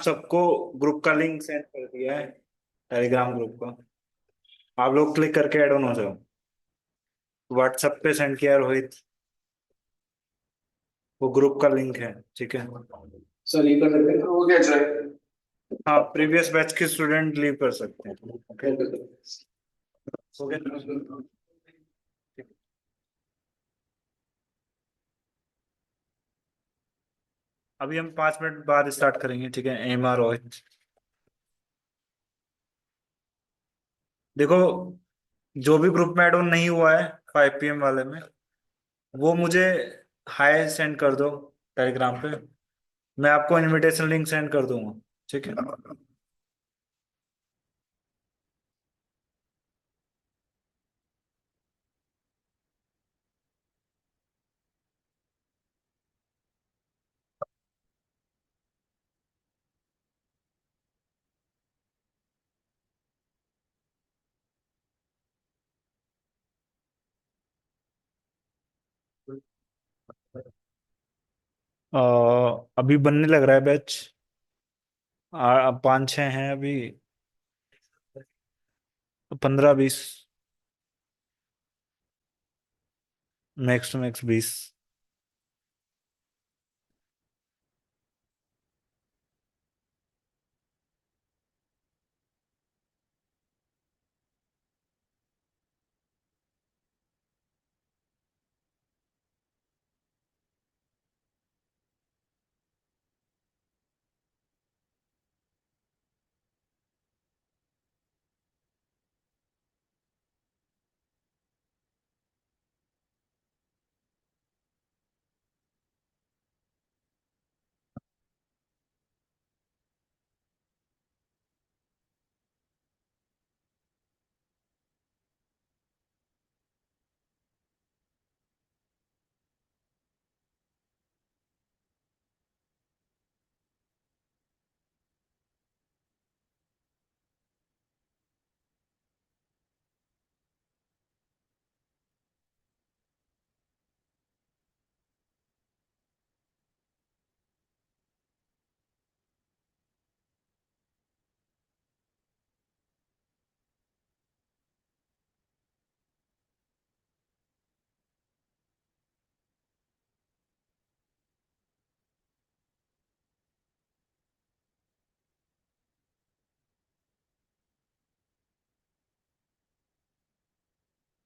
सबको ग्रुप का link send कर दिया है, टेलीग्राम ग्रुप का। आप लोग क्लिक करके ऐड ऑन हो जाओ। व्हाट्सएप पे सेंड किया है रोहित। वो ग्रुप का लिंक है, ठीक है। सर ये कर सकते हैं वो क्या चाहिए। हाँ, प्रीवियस बैच के स्टूडेंट लीव कर सकते हैं। ओके। Okay sir. हो गया। ठीक। अभी हम 5 मिनट बाद स्टार्ट करेंगे, ठीक है। एम आर रोहित, देखो, जो भी ग्रुप में ऐड ऑन नहीं हुआ है 5 PM वाले में, वो मुझे हाय सेंड कर दो टेलीग्राम पे। मैं आपको इनविटेशन लिंक सेंड कर दूंगा, ठीक है। अ, अभी बनने लग रहा है बैच। 5-6 हैं अभी, 15-20, max to max 20।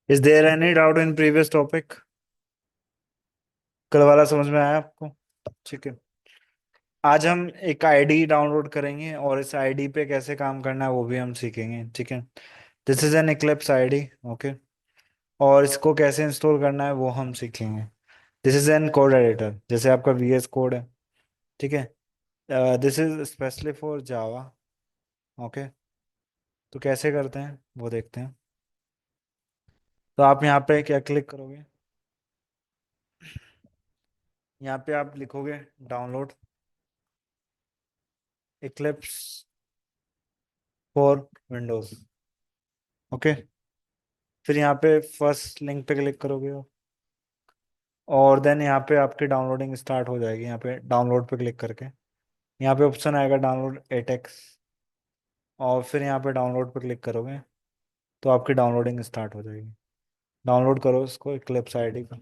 Is there any doubt in previous topic? कल वाला समझ में आया आपको? ठीक है। आज हम एक आईडी डाउनलोड करेंगे और इस आईडी पे कैसे काम करना है वो भी हम सीखेंगे, ठीक है। This is an Eclipse ID, okay. और इसको कैसे इंस्टॉल करना है वो हम सीखेंगे। This is N code editor, जैसे आपका VS कोड है, ठीक है। This is specially for Java, okay. तो कैसे करते हैं वो देखते हैं। तो आप यहाँ पे क्या क्लिक करोगे? यहाँ पे आप लिखोगे download Eclipse for Windows, okay. फिर यहाँ पे फर्स्ट लिंक पे क्लिक करोगे और देन यहाँ पे आपकी डाउनलोडिंग स्टार्ट हो जाएगी। यहाँ पे डाउनलोड पे क्लिक करके यहाँ पे ऑप्शन आएगा डाउनलोड एटेक्स, और फिर यहाँ पे डाउनलोड पे क्लिक करोगे तो आपकी डाउनलोडिंग स्टार्ट हो जाएगी। डाउनलोड करो इसको इक्लिप्स आईडी का।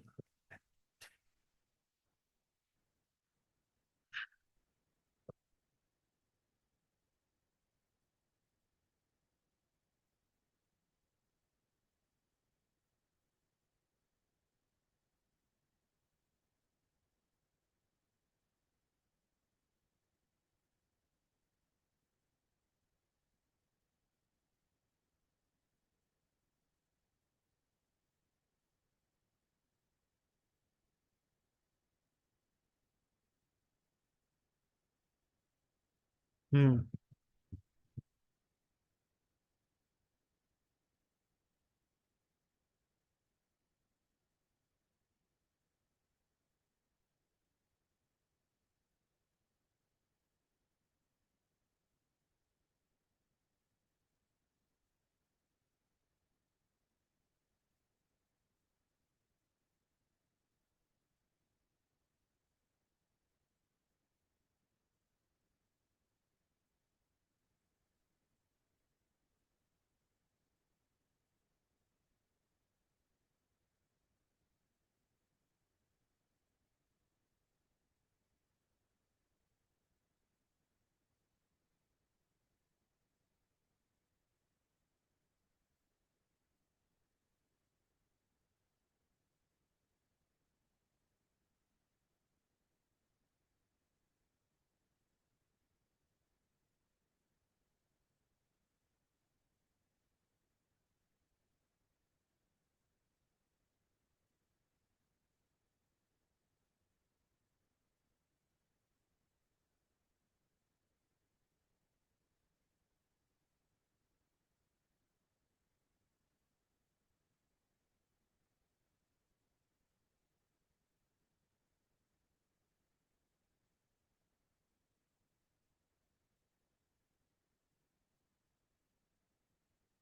हम्म।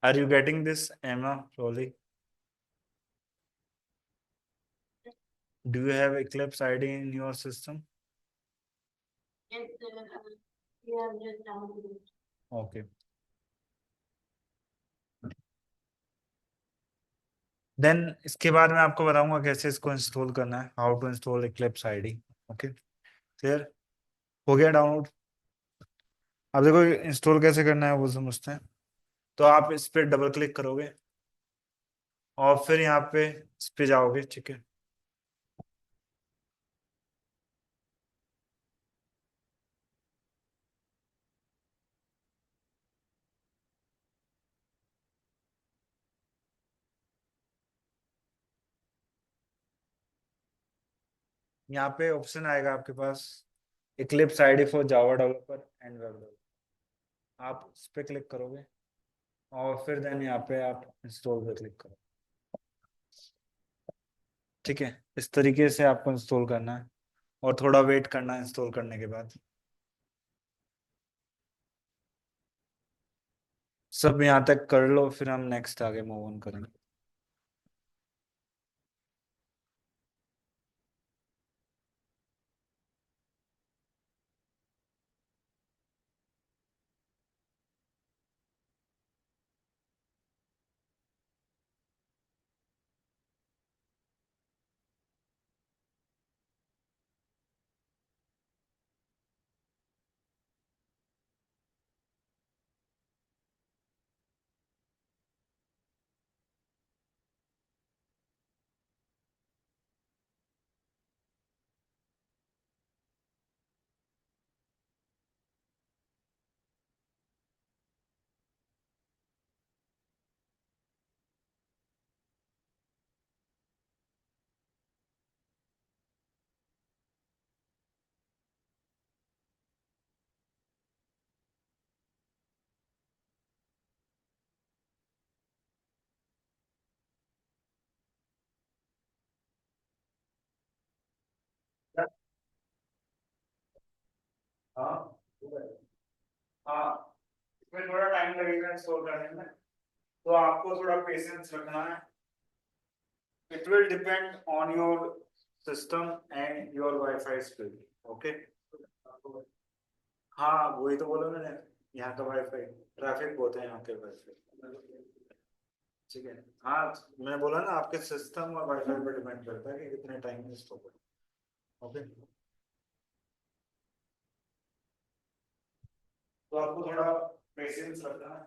Are you getting this, Emma, Rolly? Do you have Eclipse ID in your system? Okay. Then इसके बाद मैं आपको बताऊंगा कैसे इसको इंस्टॉल करना है, how to install Eclipse ID। Okay, clear? हो गया डाउनलोड? अब देखो इंस्टॉल कैसे करना है वो समझते हैं। तो आप इस पे डबल क्लिक करोगे और फिर यहाँ पे इस पे जाओगे, ठीक है। यहाँ पे ऑप्शन आएगा आपके पास, Eclipse ID for Java developer and web developer. आप इस पे क्लिक करोगे और फिर देन यहाँ पे आप इंस्टॉल पे क्लिक करो, ठीक है। इस तरीके से आपको इंस्टॉल करना है और थोड़ा वेट करना है इंस्टॉल करने के बाद। सब यहाँ तक कर लो, फिर हम नेक्स्ट आगे मूव ऑन करेंगे। हाँ, हाँ, इसमें थोड़ा टाइम लगेगा इंस्टॉल करने में, तो आपको थोड़ा पेशेंस रखना है। It will depend on your system and your wifi speed. Okay, हाँ वही तो बोला मैंने, यहाँ का वाईफाई ट्रैफिक बहुत है यहाँ के वाईफाई, ठीक है। हाँ, मैं बोला ना आपके सिस्टम और वाईफाई पर डिपेंड करता है कि कितने टाइम में स्टॉप हो। ओके, तो आपको थोड़ा पेशेंस रखना है।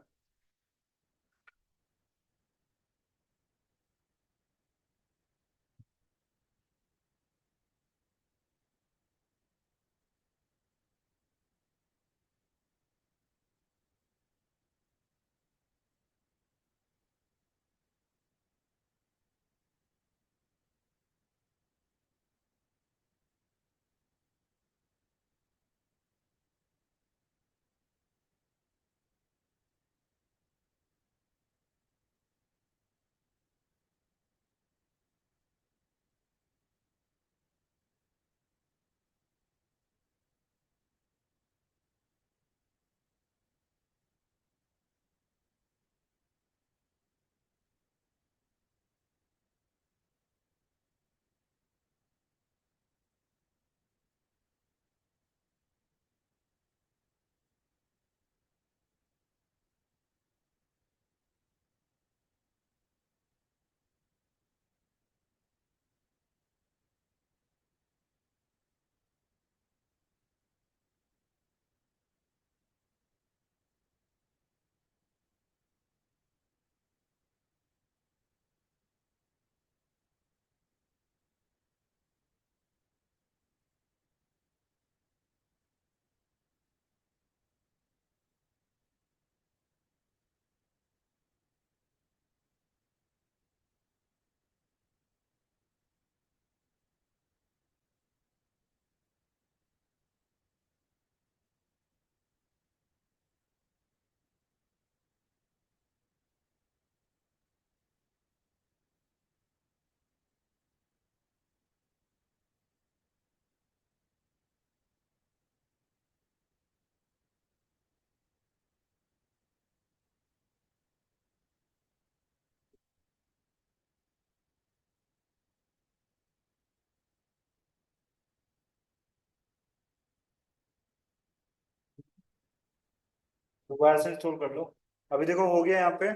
दोबारा से इंस्टॉल कर लो। अभी देखो हो गया यहाँ पे।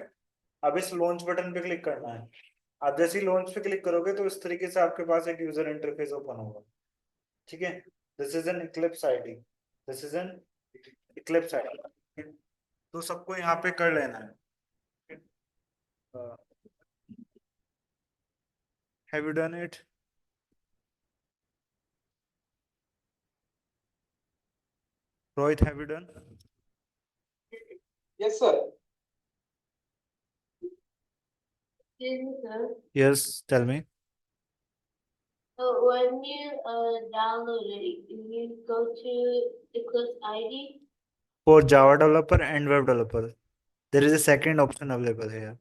अब इस लॉन्च बटन पे क्लिक करना है। आप जैसे ही लॉन्च पे क्लिक करोगे तो इस तरीके से आपके पास एक यूजर इंटरफेस ओपन होगा। ठीक है। This is an Eclipse ID. This is an Eclipse ID. तो सबको यहाँ पे कर लेना है। Have you done it? Rohit, have you done? Yes, sir. Excuse me, sir. Yes, tell me. So when you download it, you go to Eclipse ID. For Java developer and web developer, there is a second option available here.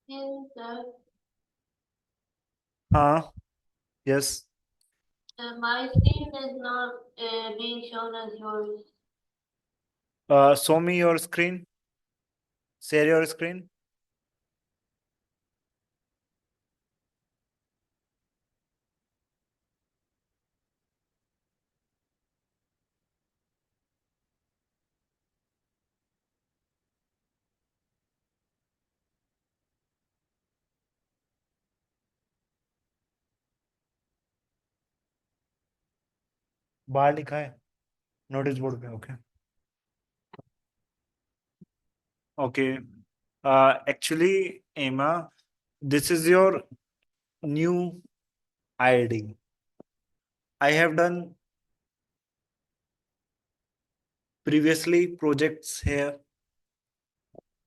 And हाँ, yes. my screen is not being shown as yours. Show me your screen. Share your screen. बाहर लिखा है notice board पे। Okay. Okay. Actually, Emma, this is your new ID. I have done previously projects here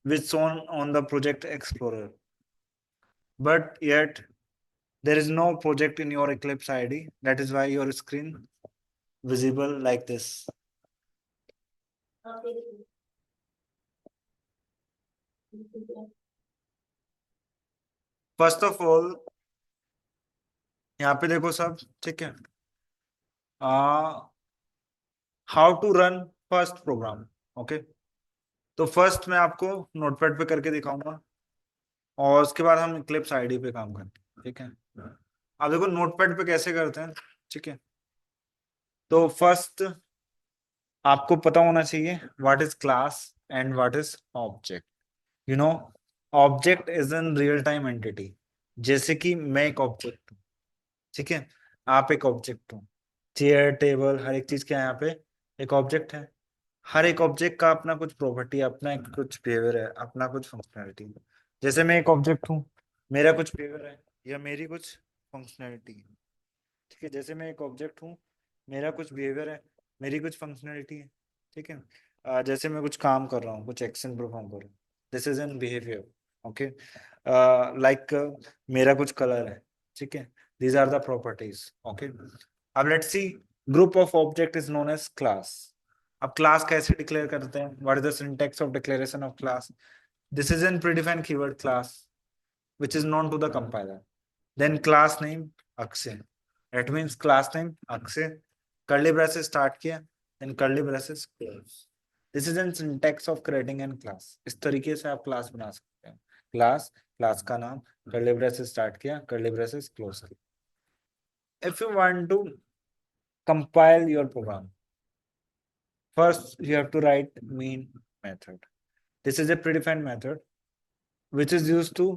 which shown on the project explorer, but yet there is no project in your Eclipse ID. That is why your screen visible like this. Okay. First of all यहाँ पे देखो सब ठीक है। How to run first program. Okay. तो first मैं आपको notepad पे करके दिखाऊंगा और उसके बाद हम इक्लिप्स आईडी पे काम करते हैं। ठीक है। अब देखो नोटपैड पे कैसे करते हैं। ठीक है। तो फर्स्ट आपको पता होना चाहिए what is class and what is object. You know, object is an real time entity. जैसे कि मैं एक ऑब्जेक्ट हूँ। ठीक है। आप एक ऑब्जेक्ट हो। चेयर टेबल हर एक चीज क्या है यहाँ पे एक ऑब्जेक्ट है। हर एक ऑब्जेक्ट का अपना कुछ प्रॉपर्टी है, अपना एक कुछ बिहेवियर है, अपना कुछ फंक्शनैलिटी है। जैसे मैं एक ऑब्जेक्ट हूँ, मेरा कुछ बिहेवियर है या मेरी कुछ फंक्शनैलिटी है। ठीक है। जैसे मैं एक ऑब्जेक्ट हूँ, मेरा कुछ बिहेवियर है, मेरी कुछ फंक्शनैलिटी है। ठीक है। जैसे मैं कुछ काम कर रहा हूँ, कुछ एक्शन परफॉर्म कर रहा हूँ, this is an behaviour. Okay. Like मेरा कुछ कलर है। ठीक है। These are the properties. Okay. अब let's see, group of object is known as class. अब क्लास कैसे डिक्लेयर करते हैं? What is the syntax of declaration of class? This is an predefined keyword class which is known to the compiler. Then class name Akshay. That means class name Akshay. Curly braces start किया, then curly braces close. This is an syntax of creating an class. इस तरीके से आप class बना सकते हैं। Class, class का नाम, curly braces start किया, curly braces close किया। If you want to compile your program, first you have to write main method. This is a predefined method which is used to,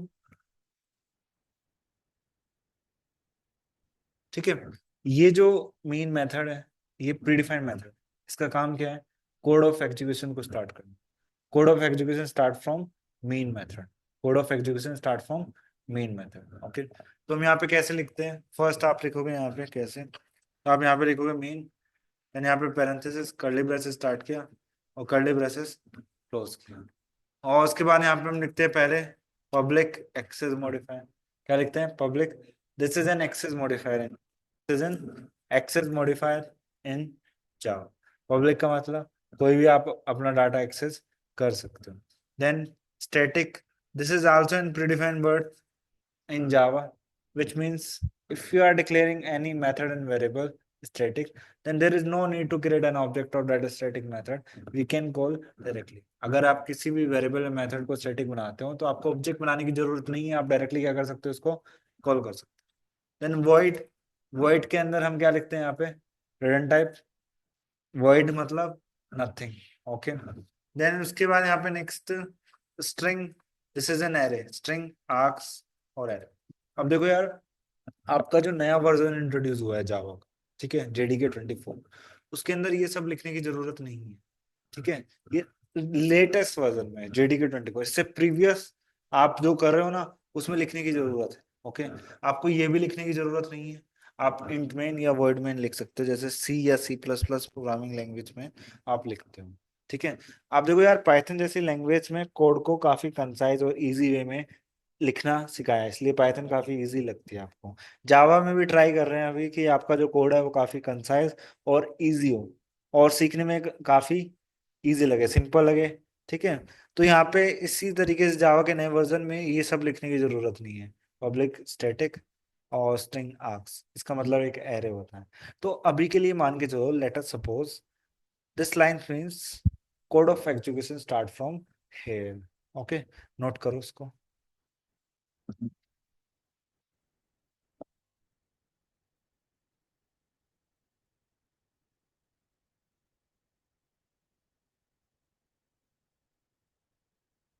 ठीक है, ये जो main method है ये predefined method, इसका काम क्या है? कोड ऑफ एग्जीक्यूशन को स्टार्ट करना। Code of execution start from main method. Code of execution start from main method. Okay. तो हम यहाँ पे कैसे लिखते हैं? फर्स्ट आप लिखोगे यहाँ पे कैसे, तो आप यहाँ पे लिखोगे मेन, देन यहाँ पे पैरेंथेसिस, कर्ली ब्रेसेस स्टार्ट किया और कर्ली ब्रेसेस क्लोज किया। और उसके बाद यहाँ पे हम लिखते हैं पहले पब्लिक एक्सेस मॉडिफायर। क्या लिखते हैं? Public, this is an access modifier in, this is an access modifier in Java. Public का मतलब कोई भी आप अपना डाटा एक्सेस कर सकते हो। Then static, this is also in predefined word in Java, which means if you are declaring any method and variable static, then there is no need to create an object of that static method. We can call directly. अगर आप किसी भी variable या method को static बनाते हो तो आपको ऑब्जेक्ट बनाने की जरूरत नहीं है, आप डायरेक्टली क्या कर सकते हो, उसको कॉल कर सकते हो। देन void, void के अंदर हम क्या लिखते हैं यहाँ पे? Return type. void मतलब नथिंग। ओके, देन उसके बाद यहाँ पे next string, this is an array, string arcs और एरे। अब देखो यार, आपका जो नया वर्जन इंट्रोड्यूस हुआ है जावा का, ठीक है, जेडीके 24, उसके अंदर ये सब लिखने की जरूरत नहीं है। ठीक है, ये लेटेस्ट वर्जन में जेडीके 24, इससे प्रीवियस आप जो कर रहे हो ना, उसमें लिखने की जरूरत है। ओके, आपको ये भी लिखने की जरूरत नहीं है। आप इंट मेन या वर्ड मेन लिख सकते हो, जैसे सी या C plus plus programming language में आप लिखते हो। ठीक है, आप देखो यार, पाइथन जैसी लैंग्वेज में कोड को काफी कंसाइज और इजी वे में लिखना सिखाया है, इसलिए पाइथन काफी इजी लगती है आपको। जावा में भी ट्राई कर रहे हैं अभी कि आपका जो कोड है वो काफी कंसाइज और इजी हो, और सीखने में काफी इजी लगे, सिंपल लगे। ठीक है, तो यहाँ पे इसी तरीके से जावा के नए वर्जन में ये सब लिखने की जरूरत नहीं है। पब्लिक स्टैटिक और स्ट्रिंग आर्क्स, इसका मतलब एक एरे होता है। तो अभी के लिए मान के चलो, let us suppose this line means code of execution start from here. Okay, note करो उसको।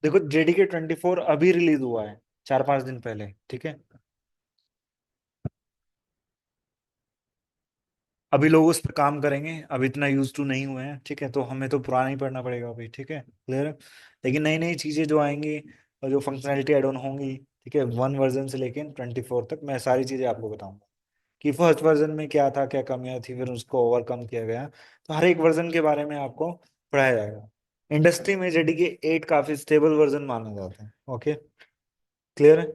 देखो, जेडीके 24 अभी रिलीज हुआ है, 4-5 दिन पहले। ठीक है, अभी लोग उस पर काम करेंगे, अभी इतना यूज टू नहीं हुए हैं। ठीक है, तो हमें तो पुराना ही पढ़ना पड़ेगा अभी। ठीक है, क्लियर है? लेकिन नई नई चीजें जो आएंगी और जो फंक्शनैलिटी एड ऑन होंगी, ठीक है, 1 वर्जन से लेकर 24 तक, मैं सारी चीजें आपको बताऊंगा कि फर्स्ट वर्जन में क्या था, क्या कमियां थी, फिर उसको ओवरकम किया गया। तो हर एक वर्जन के बारे में आपको पढ़ाया जाएगा। इंडस्ट्री में जेडीके 8 काफी स्टेबल वर्जन माना जाता है। ओके, क्लियर है?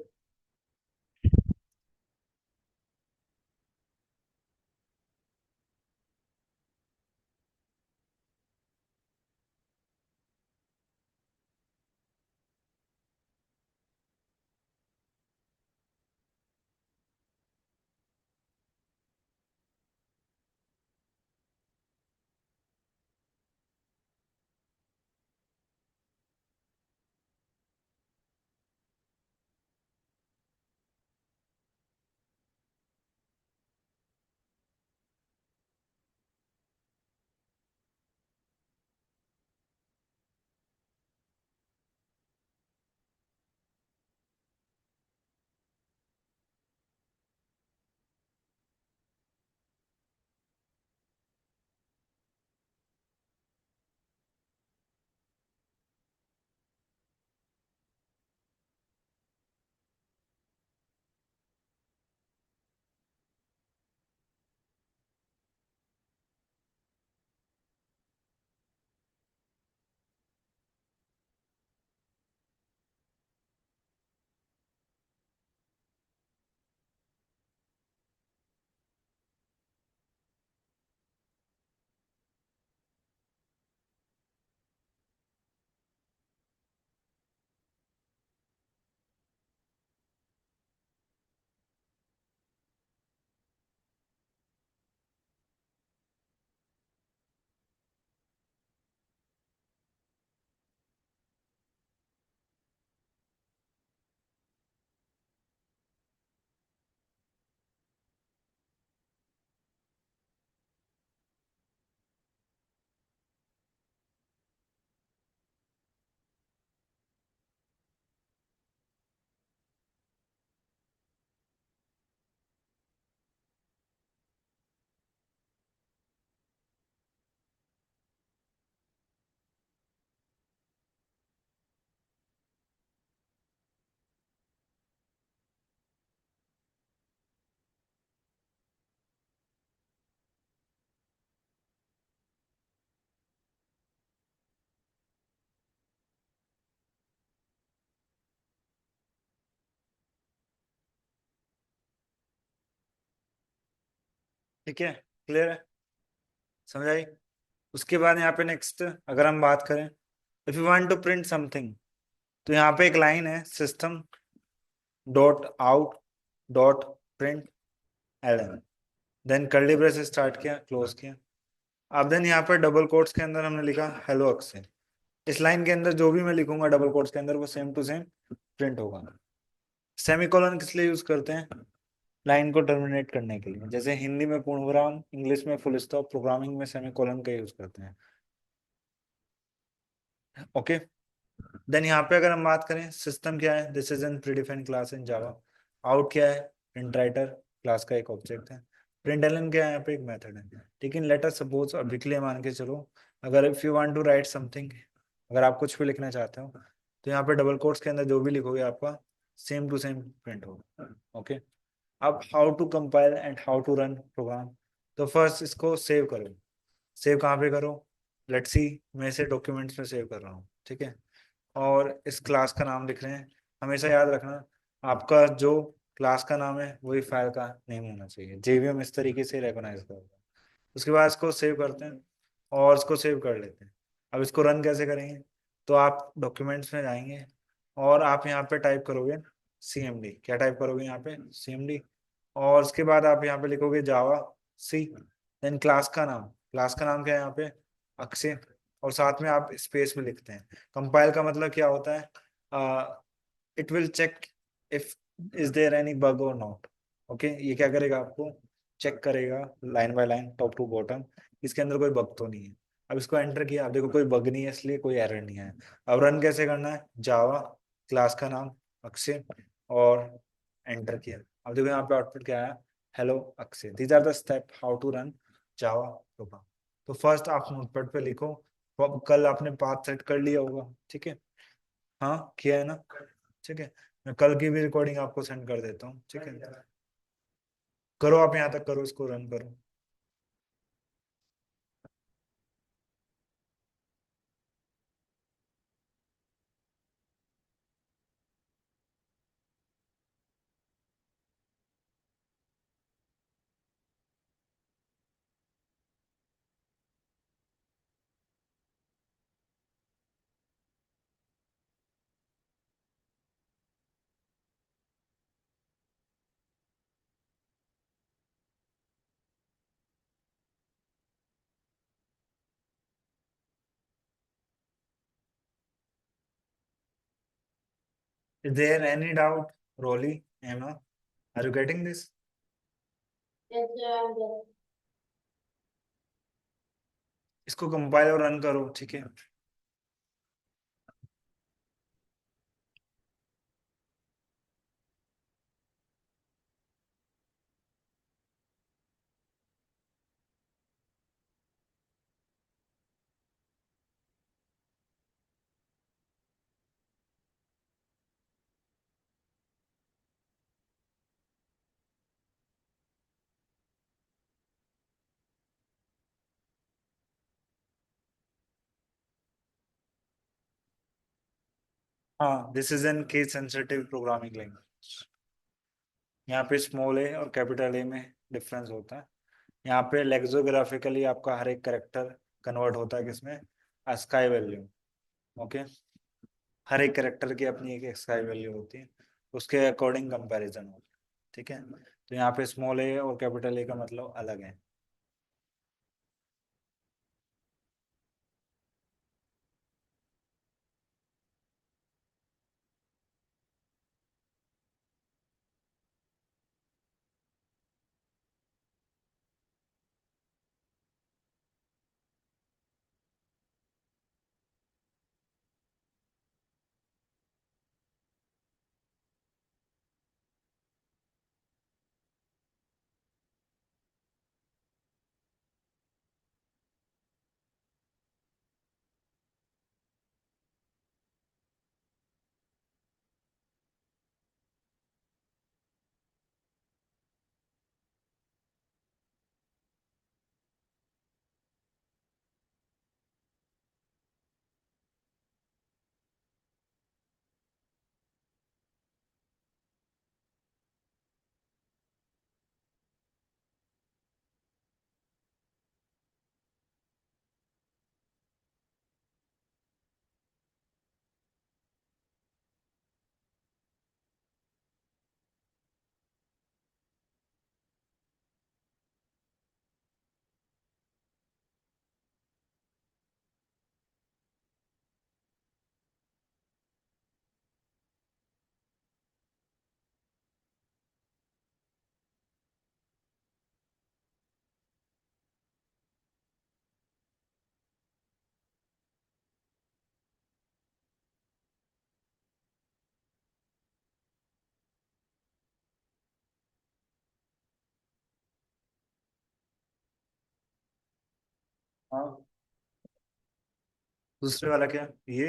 ठीक है, क्लियर है, समझ आई। उसके बाद यहाँ पे नेक्स्ट अगर हम बात करें, if you want to print something, तो यहाँ पे एक लाइन है, system dot out dot print ln, then curly brace start किया, क्लोज किया। अब देन यहाँ पे डबल कोट्स के अंदर हमने लिखा हेलो अक्षय। इस लाइन के अंदर जो भी मैं लिखूंगा डबल कोट्स के अंदर वो सेम टू सेम प्रिंट होगा। सेमीकोलन किस लिए यूज करते हैं? लाइन को टर्मिनेट करने के लिए, जैसे हिंदी में पूर्ण विराम, इंग्लिश में फुल स्टॉप, प्रोग्रामिंग में सेमीकोलन का यूज करते हैं। ओके, देन यहाँ पे अगर हम बात करें, सिस्टम क्या है? This is an predefined class in Java. Out क्या है? प्रिंट राइटर, क्लास का एक ऑब्जेक्ट है। प्रिंट एलन क्या है? यहाँ पे एक मेथड है। लेकिन लेट अस सपोज, अभी के लिए मान के चलो, अगर if you want to write something, अगर आप कुछ भी लिखना चाहते हो, तो यहाँ पे डबल कोट्स के अंदर जो भी लिखोगे आपका सेम टू सेम प्रिंट होगा। ओके, अब how to compile and how to run program. तो फर्स्ट इसको सेव करो। सेव कहाँ पे करो? लेट्स सी, मैं इसे डॉक्यूमेंट्स में सेव कर रहा हूँ, ठीक है। और इस क्लास का नाम लिख रहे हैं। हमेशा याद रखना, आपका जो क्लास का नाम है वही फाइल का नेम होना चाहिए। जेवीएम इस तरीके से रिकॉग्नाइज करेगा। उसके बाद इसको सेव करते हैं और इसको सेव कर लेते हैं। अब इसको रन कैसे करेंगे? तो आप डॉक्यूमेंट्स में जाएंगे और आप यहाँ पे टाइप करोगे CMD। क्या टाइप करोगे यहाँ पे? CMD। और उसके बाद आप यहाँ पे लिखोगे जावा सी, देन क्लास का नाम क्या है यहाँ पे? अक्षय। और साथ में आप स्पेस में लिखते हैं। कंपाइल का मतलब क्या होता है? It will check if is there any bug और नॉट। ओके, ये क्या करेगा? आपको चेक करेगा line by line, top to bottom, इसके अंदर कोई बग तो नहीं है। अब इसको एंटर किया, अब देखो कोई बग नहीं है, इसलिए कोई एरर नहीं है। अब रन कैसे करना है? जावा, क्लास का नाम अक्षय, और एंटर किया। अब देखो यहाँ पे आउटपुट क्या आया? Hello Akshay. These are the step how to run Java program. तो फर्स्ट आप नोटपैड पे लिखो। कल आपने पाथ सेट कर लिया होगा, ठीक है? हाँ, किया है ना? ठीक है, मैं कल की भी रिकॉर्डिंग आपको सेंड कर देता हूँ, ठीक है। करो, आप यहाँ तक करो, इसको रन करो। Is there any doubt? Roli, Emma, are you getting this? Yes, sir, I'm there. इसको कंपाइल और रन करो, ठीक है। हाँ, this is an case sensitive programming language. यहाँ पे स्मॉल ए और कैपिटल ए में डिफरेंस होता है। यहाँ पे लेक्सिकोग्राफिकली आपका हर एक करेक्टर कन्वर्ट होता है किसमें? ASCII value. ओके, हर एक करेक्टर की अपनी एक स्काई वैल्यू होती है, उसके अकॉर्डिंग कंपैरिजन होता है, ठीक है। तो यहाँ पे स्मॉल ए और कैपिटल ए का मतलब अलग है। हाँ, दूसरे वाला क्या, ये?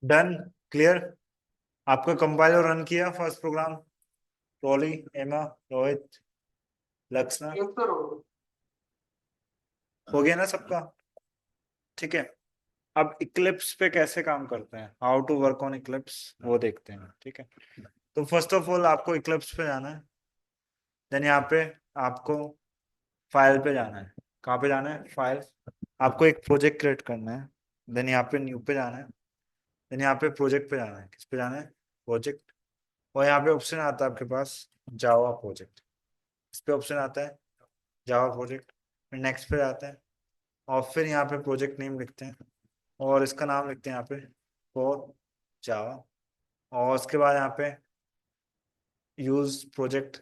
Done, clear. आपका कंपाइल और रन किया फर्स्ट प्रोग्राम? रॉली, एमा, रोहित, लक्ष्णा, क्लिक करो। हो गया ना सबका? ठीक है। अब इक्लिप्स पे कैसे काम करते हैं, how to work on Eclipse, वो देखते हैं। ठीक है, तो फर्स्ट ऑफ ऑल आपको इक्लिप्स पे जाना है। देन यहाँ पे आपको फाइल पे जाना है। कहाँ पे जाना है? फाइल। आपको एक प्रोजेक्ट क्रिएट करना है। देन यहाँ पे न्यू पे जाना है। देन यहाँ पे प्रोजेक्ट पे जाना है। किस पे जाना है? प्रोजेक्ट। और यहाँ पे ऑप्शन आता है आपके पास, जावा प्रोजेक्ट। इस पे ऑप्शन आता है जावा प्रोजेक्ट। फिर नेक्स्ट पे जाते हैं और फिर यहाँ पे प्रोजेक्ट नेम लिखते हैं और इसका नाम लिखते हैं यहाँ पे फॉर जावा। और उसके बाद यहाँ पे यूज प्रोजेक्ट,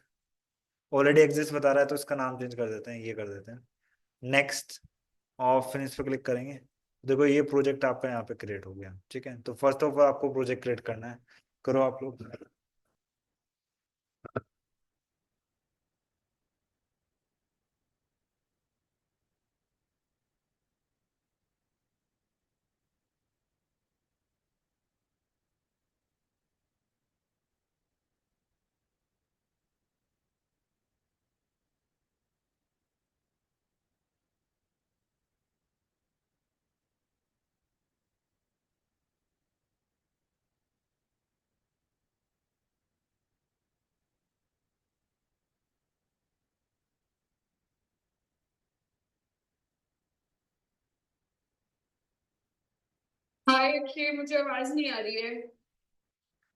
ऑलरेडी एग्जिस्ट बता रहा है तो इसका नाम चेंज कर देते हैं, ये कर देते हैं। नेक्स्ट, और फिनिश पे क्लिक करेंगे। देखो ये प्रोजेक्ट आपका यहाँ पे क्रिएट हो गया। ठीक है, तो फर्स्ट ऑफ ऑल आपको प्रोजेक्ट क्रिएट करना है। करो आप लोग। हाय अक्षय, मुझे आवाज नहीं आ रही है।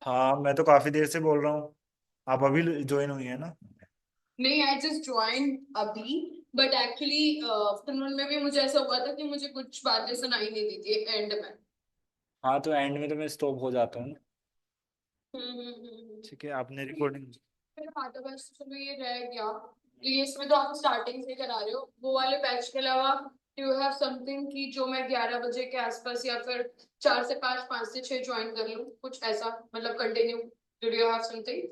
हाँ, मैं तो काफी देर से बोल रहा हूँ। आप अभी ज्वाइन हुई है ना? नहीं, आई जस्ट ज्वाइन अभी। बट एक्चुअली आफ्टरनून में भी मुझे ऐसा हुआ था कि मुझे कुछ बातें सुनाई नहीं दी थी एंड में। हाँ, तो एंड में तो मैं स्टॉप हो जाता हूँ ना। हम्म। ठीक है, आपने रिकॉर्डिंग। फिर हाँ, तो बस चलो ये रह गया। तो ये इसमें तो आप स्टार्टिंग से करा रहे हो, वो वाले बैच के अलावा डू यू हैव समथिंग कि जो मैं 11 बजे के आसपास या फिर 4 से 5, 5 से 6 ज्वाइन कर लूँ, कुछ ऐसा मतलब continue. Do you have something?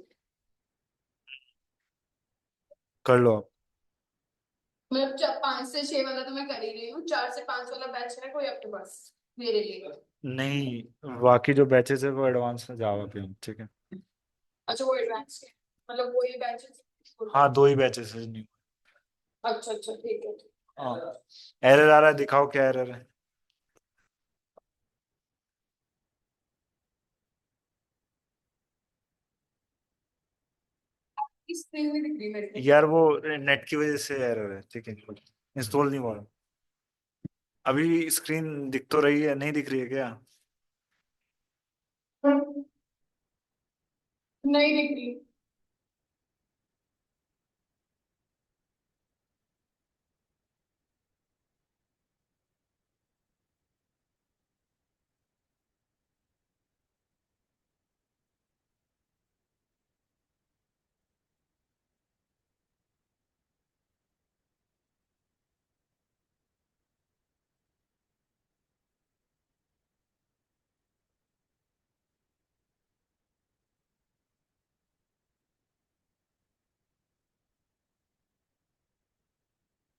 कर लो आप। मतलब 5 से 6 वाला तो मैं कर ही रही हूँ, 4 से 5 वाला बैच है कोई आपके पास मेरे लिए? नहीं, बाकी जो बैचेस है वो एडवांस जावा पे हैं, ठीक है। अच्छा वो एडवांस के मतलब वही बैचेस। हाँ, दो ही बैचेस है न्यू। अच्छा अच्छा ठीक है। हाँ, एरर आ रहा है, दिखाओ क्या एरर है। इस स्क्रीन में दिख रही है मेरे को। यार वो नेट की वजह से एरर है, ठीक है। इंस्टॉल नहीं हुआ। अभी स्क्रीन दिख तो रही है, नहीं दिख रही है क्या? नहीं दिख रही।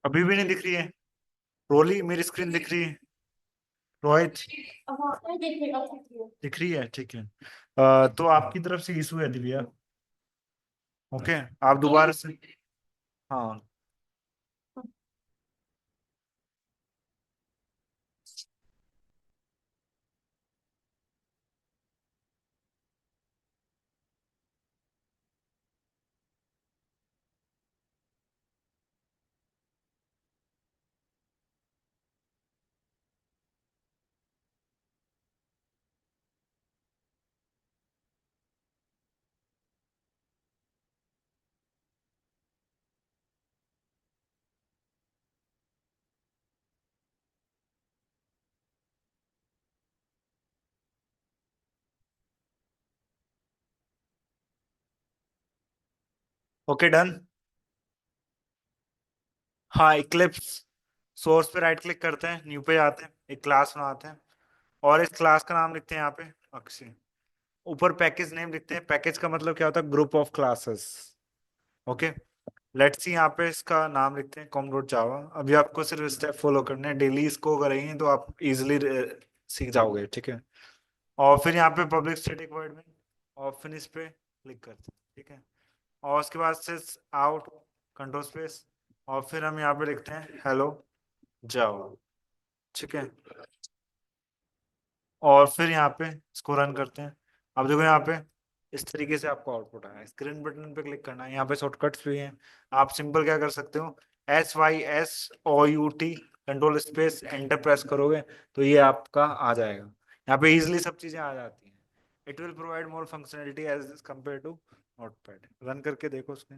अभी भी नहीं दिख रही है? रोली, मेरी स्क्रीन दिख रही है? रोहित, अब आपने दिख रही अब दिख रही है। दिख रही है, ठीक है। तो आपकी तरफ से इशू है दिव्या। ओके, आप दोबारा से। हाँ। Okay, done. हाँ, इक्लिप्स सोर्स पे राइट क्लिक करते हैं, न्यू पे जाते हैं, एक क्लास बनाते हैं, और इस क्लास का नाम लिखते हैं यहाँ पे अक्षय। ऊपर पैकेज नेम लिखते हैं। पैकेज का मतलब क्या होता है? Group of classes. Okay, let's see, यहाँ पे इसका नाम लिखते हैं कॉम डॉट जावा। अभी आपको सिर्फ स्टेप फॉलो करने हैं, डेली इसको करेंगे तो आप इजिली सीख जाओगे, ठीक है। और फिर यहाँ पे पब्लिक स्टैटिक वर्ड में और फिनिश पे क्लिक करते हैं, ठीक है। और उसके बाद से आउट, कंट्रोल स्पेस, और फिर हम यहाँ पे लिखते हैं हेलो जावा, ठीक है। और फिर यहाँ पे इसको रन करते हैं। अब देखो यहाँ पे इस तरीके से आपको आउटपुट आया है। स्क्रीन बटन पे क्लिक करना है, यहाँ पे शॉर्टकट्स भी हैं। आप सिंपल क्या कर सकते हो, SYSOUT control space enter press करोगे तो ये आपका आ जाएगा। यहाँ पे इजिली सब चीजें आ जाती हैं। It will provide more functionality as compare to notepad. Run करके देखो उसके।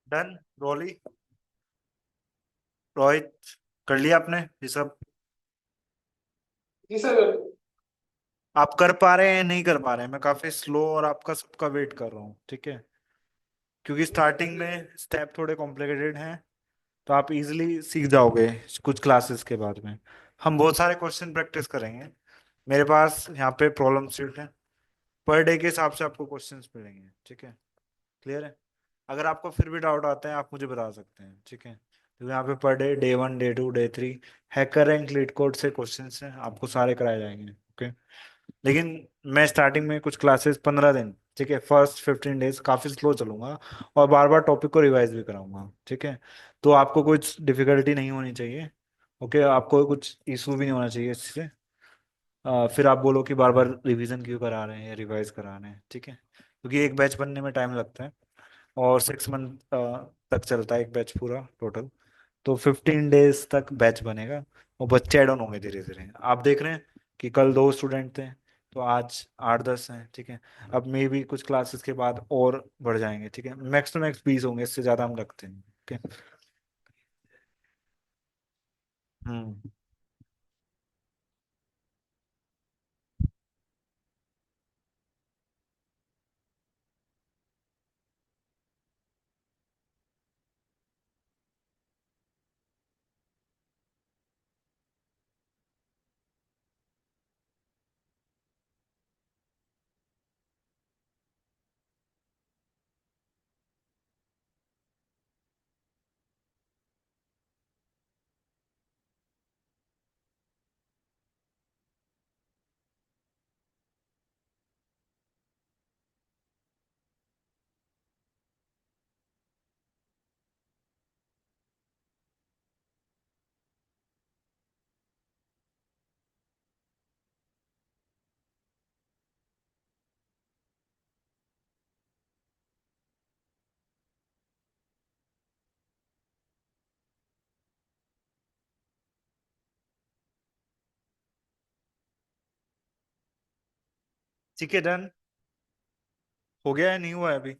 डन रोली रोहित, कर लिया आपने ये सब? जी सर। आप कर पा रहे हैं नहीं कर पा रहे हैं? मैं काफी स्लो और आपका सबका वेट कर रहा हूँ, ठीक है? क्योंकि स्टार्टिंग में स्टेप थोड़े कॉम्प्लिकेटेड हैं, तो आप इजीली सीख जाओगे कुछ क्लासेस के बाद में। हम बहुत सारे क्वेश्चन प्रैक्टिस करेंगे। मेरे पास यहाँ पे प्रॉब्लम शीट है, पर डे के हिसाब से आपको क्वेश्चंस मिलेंगे, ठीक है? क्लियर है? अगर आपको फिर भी डाउट आता है आप मुझे बता सकते हैं, ठीक है? तो यहाँ पे per day, day 1, day 2, day 3 hacker rank leet code से क्वेश्चंस हैं, आपको सारे कराए जाएंगे, ओके? लेकिन मैं स्टार्टिंग में कुछ क्लासेस 15 दिन, ठीक है, फर्स्ट 15 डेज काफी स्लो चलूंगा और बार बार टॉपिक को रिवाइज भी कराऊंगा, ठीक है? तो आपको कुछ डिफिकल्टी नहीं होनी चाहिए, ओके? आपको कुछ इशू भी नहीं होना चाहिए इससे। फिर आप बोलो कि बार बार रिवीजन क्यों करा रहे हैं या रिवाइज करा रहे हैं, ठीक है? क्योंकि एक बैच बनने में टाइम लगता है और 6 मंथ तक चलता है एक बैच पूरा टोटल। तो 15 डेज तक बैच बनेगा और बच्चे ऐड ऑन होंगे धीरे धीरे। आप देख रहे हैं कि कल 2 स्टूडेंट थे, तो आज 8-10 हैं, ठीक है? अब मे भी कुछ क्लासेस के बाद और बढ़ जाएंगे, ठीक है? मैक्स टू मैक्स 20 होंगे, इससे ज़्यादा हम रखते हैं, ठीक है? हम्म। ठीक है, डन हो गया है नहीं हुआ है अभी?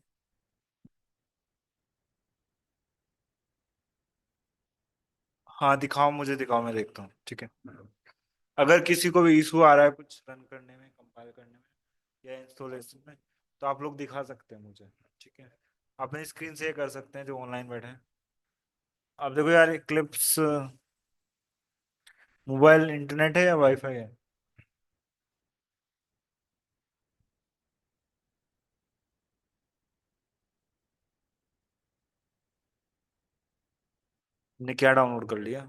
हाँ दिखाओ, मुझे दिखाओ, मैं देखता हूँ, ठीक है? अगर किसी को भी इशू आ रहा है कुछ रन करने में, कंपाइल करने में या इंस्टॉलेशन में, तो आप लोग दिखा सकते हैं मुझे, ठीक है? अपनी स्क्रीन शेयर कर सकते हैं जो ऑनलाइन बैठे हैं। अब देखो यार, क्लिप्स मोबाइल इंटरनेट है या वाईफाई है? ने क्या डाउनलोड कर लिया?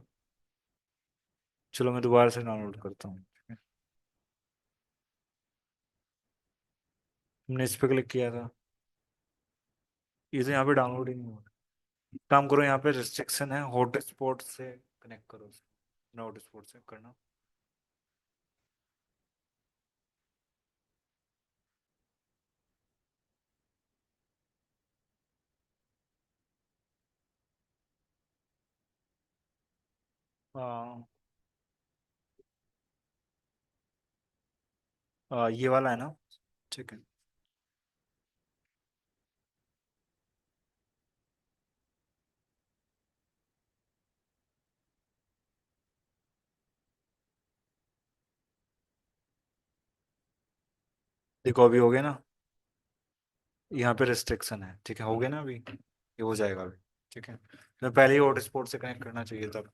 चलो मैं दोबारा से डाउनलोड करता हूँ, ठीक है? तुमने इस पे क्लिक किया था, ये तो यहाँ पे डाउनलोड ही नहीं हुआ। काम करो, यहाँ पे रिस्ट्रिक्शन है, हॉटस्पॉट से कनेक्ट करो, हॉटस्पॉट से करना। हाँ, ये वाला है ना? ठीक है। देखो अभी हो गया ना? यहाँ पे रिस्ट्रिक्शन है, ठीक है? हो गया ना अभी? ये हो जाएगा अभी, ठीक है? तो पहले ही हॉटस्पॉट से कनेक्ट करना चाहिए तब।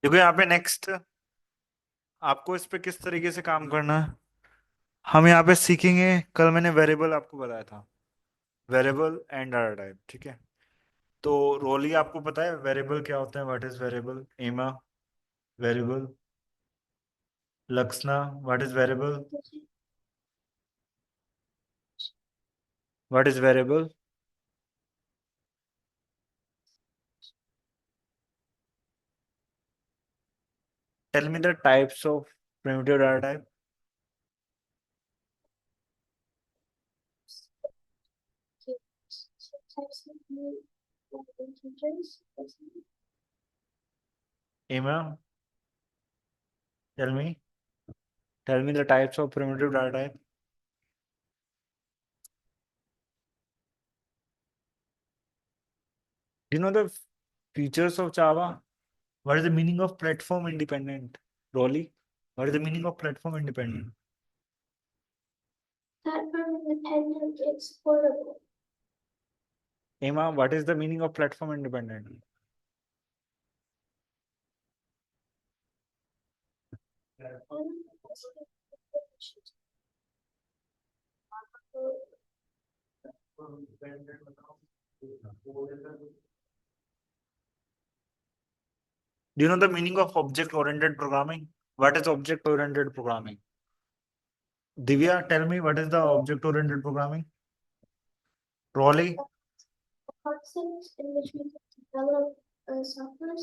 देखो यहाँ पे नेक्स्ट, आपको इस पे किस तरीके से काम करना है हम यहाँ पे सीखेंगे। कल मैंने वेरिएबल आपको बताया था, वेरिएबल एंड डाटा टाइप, ठीक है? तो रोली आपको पता है वेरिएबल क्या होता है? What is variable? Emma, variable, Lakshana, what is variable? What is variable? Tell me the types of primitive data type. Emma, tell me the types of primitive data type. Do you know the features of Java? What is the meaning of platform independent? Rolly, what is the meaning of platform independent? Platform independent, it's portable. Emma, what is the meaning of platform independent? Do you know the meaning of object-oriented programming? What is object-oriented programming? Divya, tell me what is the object-oriented programming? Rolly, Concepts in which we develop software.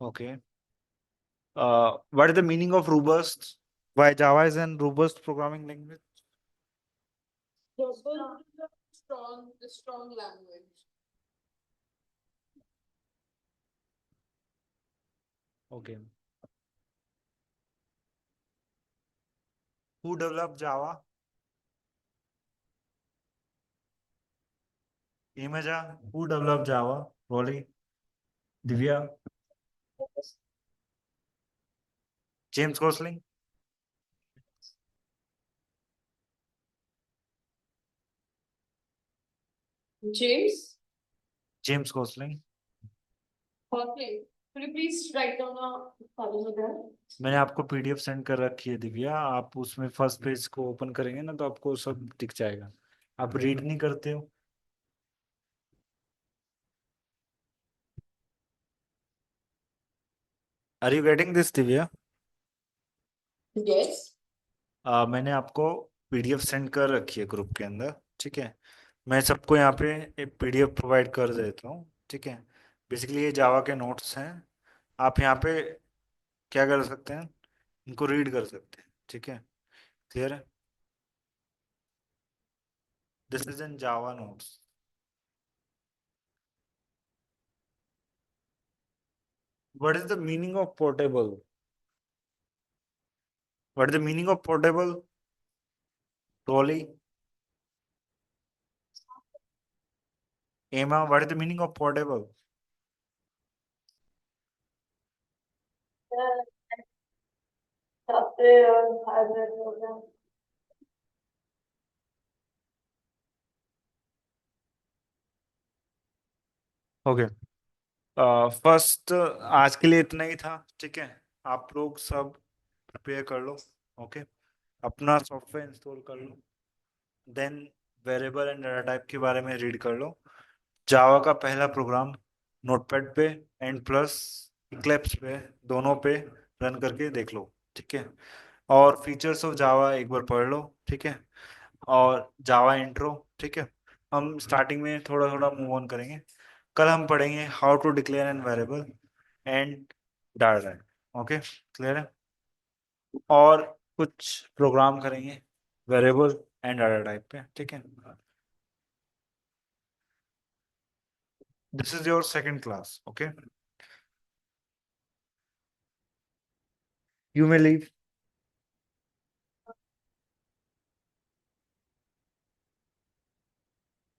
okay. What is the meaning of robust? Why Java is an robust programming language? Strong language. Okay. Who developed Java? Imaja, who developed Java? Rolly, Divya, James Gosling. James James Gosling. Hawking. Could you please write down a follow there? मैंने आपको PDF send कर रखी है दिव्या, आप उसमें first page को open करेंगे ना तो आपको सब दिख जाएगा। आप रीड नहीं करते हो? Are you getting this Divya? Yes. मैंने आपको पीडीएफ सेंड कर रखी है ग्रुप के अंदर, ठीक है। मैं सबको यहाँ पे एक पीडीएफ प्रोवाइड कर देता हूँ, ठीक है। बेसिकली ये जावा के नोट्स हैं, आप यहाँ पे क्या कर सकते हैं, इनको रीड कर सकते हैं, ठीक है। क्लियर है? This is in Java notes. What is the meaning of portable? What is the meaning of portable? Rolly? Emma, what is the meaning of portable? Software or hardware program. Okay, first आज के लिए इतना ही था, ठीक है। आप लोग सब प्रिपेयर कर लो, ओके। अपना सॉफ्टवेयर इंस्टॉल कर लो, then variable and data type के बारे में रीड कर लो। जावा का पहला प्रोग्राम नोटपैड पे एंड प्लस इक्लिप्स पे, दोनों पे रन करके देख लो, ठीक है। और फीचर्स ऑफ जावा एक बार पढ़ लो, ठीक है। और जावा इंट्रो, ठीक है। हम स्टार्टिंग में थोड़ा थोड़ा मूव ऑन करेंगे। कल हम पढ़ेंगे how to declare a variable and data type, okay. Clear है? और कुछ प्रोग्राम करेंगे वेरिएबल एंड डाटा टाइप पे, ठीक है। This is your second class, okay. You may leave.